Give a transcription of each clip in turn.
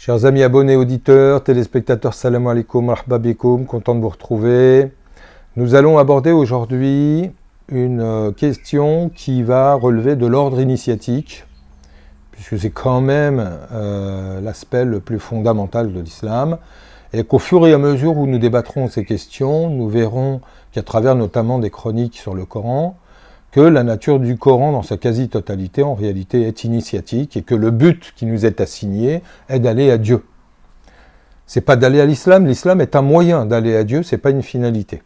Chers amis abonnés, auditeurs, téléspectateurs, salam alaikum, marhaba bikoum, content de vous retrouver. Nous allons aborder aujourd'hui une question qui va relever de l'ordre initiatique, puisque c'est quand même l'aspect le plus fondamental de l'islam, et qu'au fur et à mesure où nous débattrons ces questions, nous verrons qu'à travers notamment des chroniques sur le Coran, que la nature du Coran dans sa quasi-totalité en réalité est initiatique et que le but qui nous est assigné est d'aller à Dieu. C'est pas d'aller à l'islam est un moyen d'aller à Dieu, c'est pas une finalité.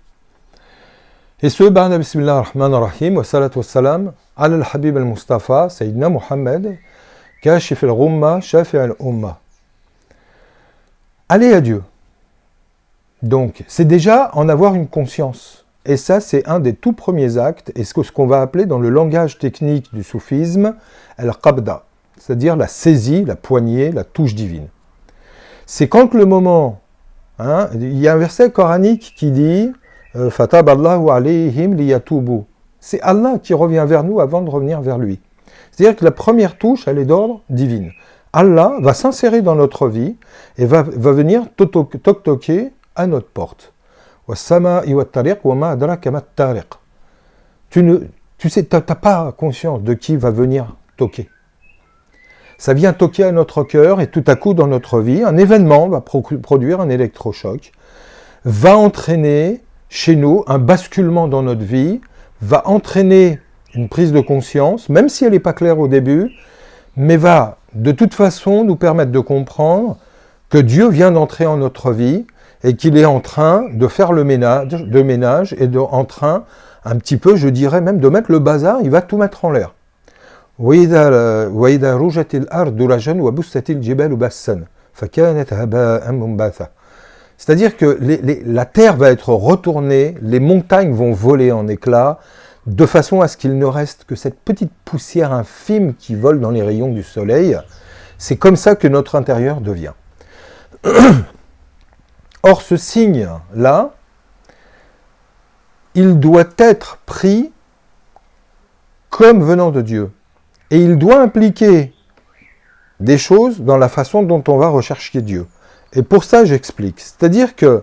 Et ce, bismillah ar-Rahman ar-Rahim, wa salatu wa salam, ala al-Habib al-Mustafa, Sayyidina Muhammad, kashif al-Rumma, shafi al-Umma. Aller à Dieu. Donc, c'est déjà en avoir une conscience. Et ça, c'est un des tout premiers actes, et ce qu'on va appeler dans le langage technique du soufisme, al-qabda, c'est-à-dire la saisie, la poignée, la touche divine. C'est quand le moment, il y a un verset coranique qui dit « Fataballahu alayhim liyatubu ». C'est Allah qui revient vers nous avant de revenir vers lui. C'est-à-dire que la première touche, elle est d'ordre divine. Allah va s'insérer dans notre vie et va venir toc-toquer à notre porte. Tu sais, t'as pas conscience de qui va venir toquer. Ça vient toquer à notre cœur et tout à coup dans notre vie, un événement va produire un électrochoc, va entraîner chez nous un basculement dans notre vie, va entraîner une prise de conscience, même si elle n'est pas claire au début, mais va de toute façon nous permettre de comprendre que Dieu vient d'entrer en notre vie et qu'il est en train de faire le ménage et en train, un petit peu, je dirais même, de mettre le bazar, il va tout mettre en l'air. C'est-à-dire que la terre va être retournée, les montagnes vont voler en éclats, de façon à ce qu'il ne reste que cette petite poussière infime qui vole dans les rayons du soleil. C'est comme ça que notre intérieur devient. Or, ce signe-là, il doit être pris comme venant de Dieu. Et il doit impliquer des choses dans la façon dont on va rechercher Dieu. Et pour ça, j'explique. C'est-à-dire que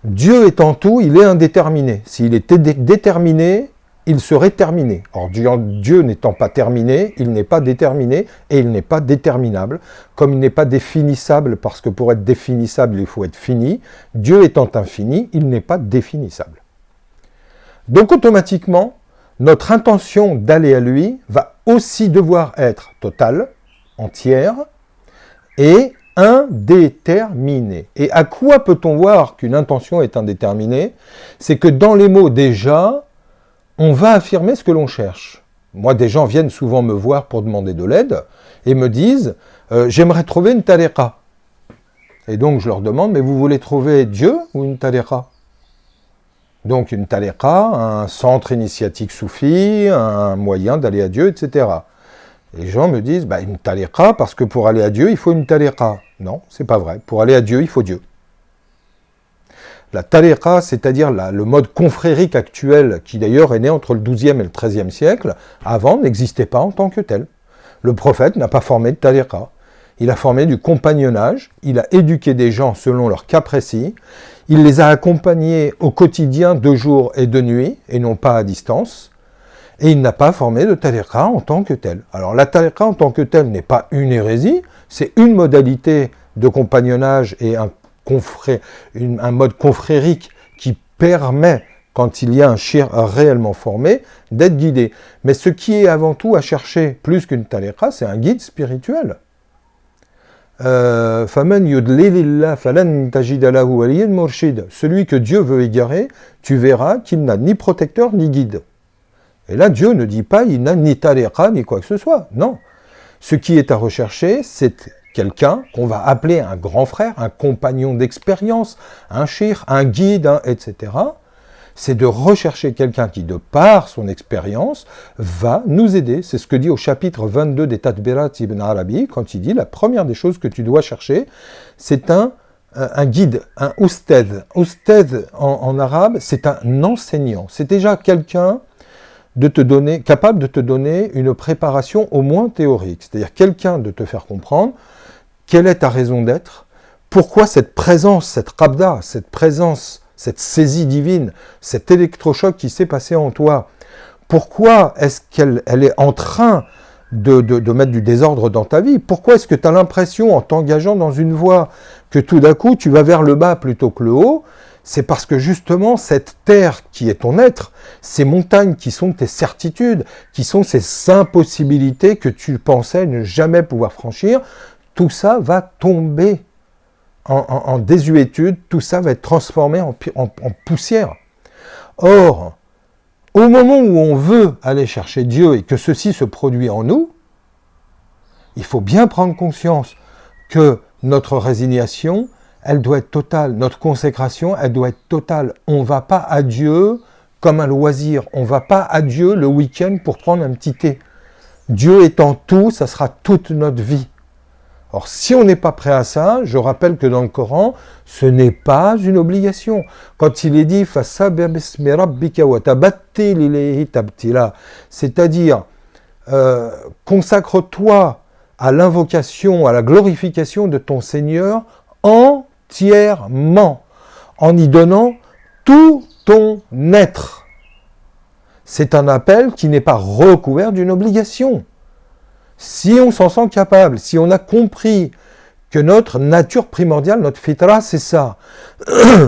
Dieu étant tout, il est indéterminé. S'il était déterminé, il serait terminé. Or, Dieu n'étant pas terminé, il n'est pas déterminé et il n'est pas déterminable. Comme il n'est pas définissable, parce que pour être définissable, il faut être fini, Dieu étant infini, il n'est pas définissable. Donc, automatiquement, notre intention d'aller à lui va aussi devoir être totale, entière et indéterminée. Et à quoi peut-on voir qu'une intention est indéterminée? C'est que dans les mots déjà, on va affirmer ce que l'on cherche. Moi, des gens viennent souvent me voir pour demander de l'aide et me disent « J'aimerais trouver une tariqa ». Et donc, je leur demande « Mais vous voulez trouver Dieu ou une tariqa ?» Donc, une tariqa, un centre initiatique soufi, un moyen d'aller à Dieu, etc. Les gens me disent « Une tariqa, parce que pour aller à Dieu, il faut une tariqa ». Non, c'est pas vrai. Pour aller à Dieu, il faut Dieu. La tariqa, c'est-à-dire le mode confrérique actuel, qui d'ailleurs est né entre le XIIe et le XIIIe siècle, avant n'existait pas en tant que tel. Le prophète n'a pas formé de tariqa. Il a formé du compagnonnage, il a éduqué des gens selon leur cas précis, il les a accompagnés au quotidien de jour et de nuit, et non pas à distance, et il n'a pas formé de tariqa en tant que tel. Alors la tariqa en tant que telle n'est pas une hérésie, c'est une modalité de compagnonnage et un mode confrérique qui permet, quand il y a un shir réellement formé, d'être guidé. Mais ce qui est avant tout à chercher, plus qu'une tariqa, c'est un guide spirituel. Celui que Dieu veut égarer, tu verras qu'il n'a ni protecteur ni guide. Et là, Dieu ne dit pas il n'a ni tariqa ni quoi que ce soit. Non. Ce qui est à rechercher, c'est quelqu'un qu'on va appeler un grand frère, un compagnon d'expérience, un shir, un guide, etc. C'est de rechercher quelqu'un qui, de par son expérience, va nous aider. C'est ce que dit au chapitre 22 des Tadbirat Ibn Arabi, quand il dit la première des choses que tu dois chercher, c'est un guide, un oustad. Oustad en arabe, c'est un enseignant. C'est déjà quelqu'un capable de te donner une préparation au moins théorique. C'est-à-dire quelqu'un de te faire comprendre quelle est ta raison d'être? Pourquoi cette présence, cette rabda, cette présence, cette saisie divine, cet électrochoc qui s'est passé en toi, pourquoi est-ce qu'elle est en train de mettre du désordre dans ta vie? Pourquoi est-ce que tu as l'impression, en t'engageant dans une voie, que tout d'un coup, tu vas vers le bas plutôt que le haut? C'est parce que justement, cette terre qui est ton être, ces montagnes qui sont tes certitudes, qui sont ces impossibilités que tu pensais ne jamais pouvoir franchir, tout ça va tomber en désuétude, tout ça va être transformé en poussière. Or, au moment où on veut aller chercher Dieu et que ceci se produit en nous, il faut bien prendre conscience que notre résignation, elle doit être totale. Notre consécration, elle doit être totale. On ne va pas à Dieu comme un loisir. On ne va pas à Dieu le week-end pour prendre un petit thé. Dieu étant tout, ça sera toute notre vie. Or, si on n'est pas prêt à ça, je rappelle que dans le Coran, ce n'est pas une obligation. Quand il est dit « Fasabir bismi rabbika wa tabattil ilayhi tabtila », c'est-à-dire consacre-toi à l'invocation, à la glorification de ton Seigneur entièrement, en y donnant tout ton être. C'est un appel qui n'est pas recouvert d'une obligation. Si on s'en sent capable, si on a compris que notre nature primordiale, notre fitra, c'est ça.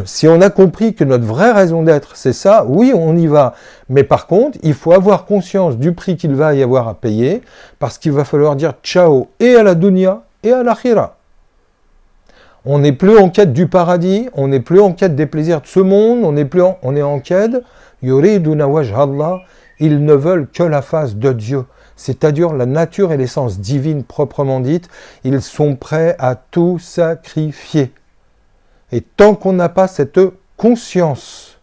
Si on a compris que notre vraie raison d'être, c'est ça, oui, on y va. Mais par contre, il faut avoir conscience du prix qu'il va y avoir à payer, parce qu'il va falloir dire ciao et à la dunya et à l'akhira. On n'est plus en quête du paradis, on n'est plus en quête des plaisirs de ce monde, on est en quête yuriduna wajha Allah, ils ne veulent que la face de Dieu. C'est-à-dire la nature et l'essence divine proprement dite, ils sont prêts à tout sacrifier. Et tant qu'on n'a pas cette conscience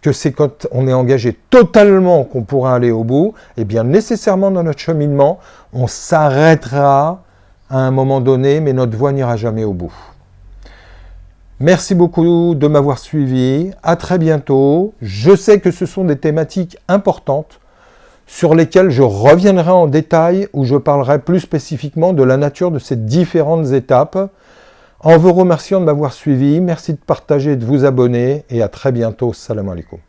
que c'est quand on est engagé totalement qu'on pourra aller au bout, eh bien nécessairement dans notre cheminement, on s'arrêtera à un moment donné, mais notre voie n'ira jamais au bout. Merci beaucoup de m'avoir suivi, à très bientôt. Je sais que ce sont des thématiques importantes, sur lesquels je reviendrai en détail, où je parlerai plus spécifiquement de la nature de ces différentes étapes. En vous remerciant de m'avoir suivi, merci de partager et de vous abonner, et à très bientôt. Salam alaikum.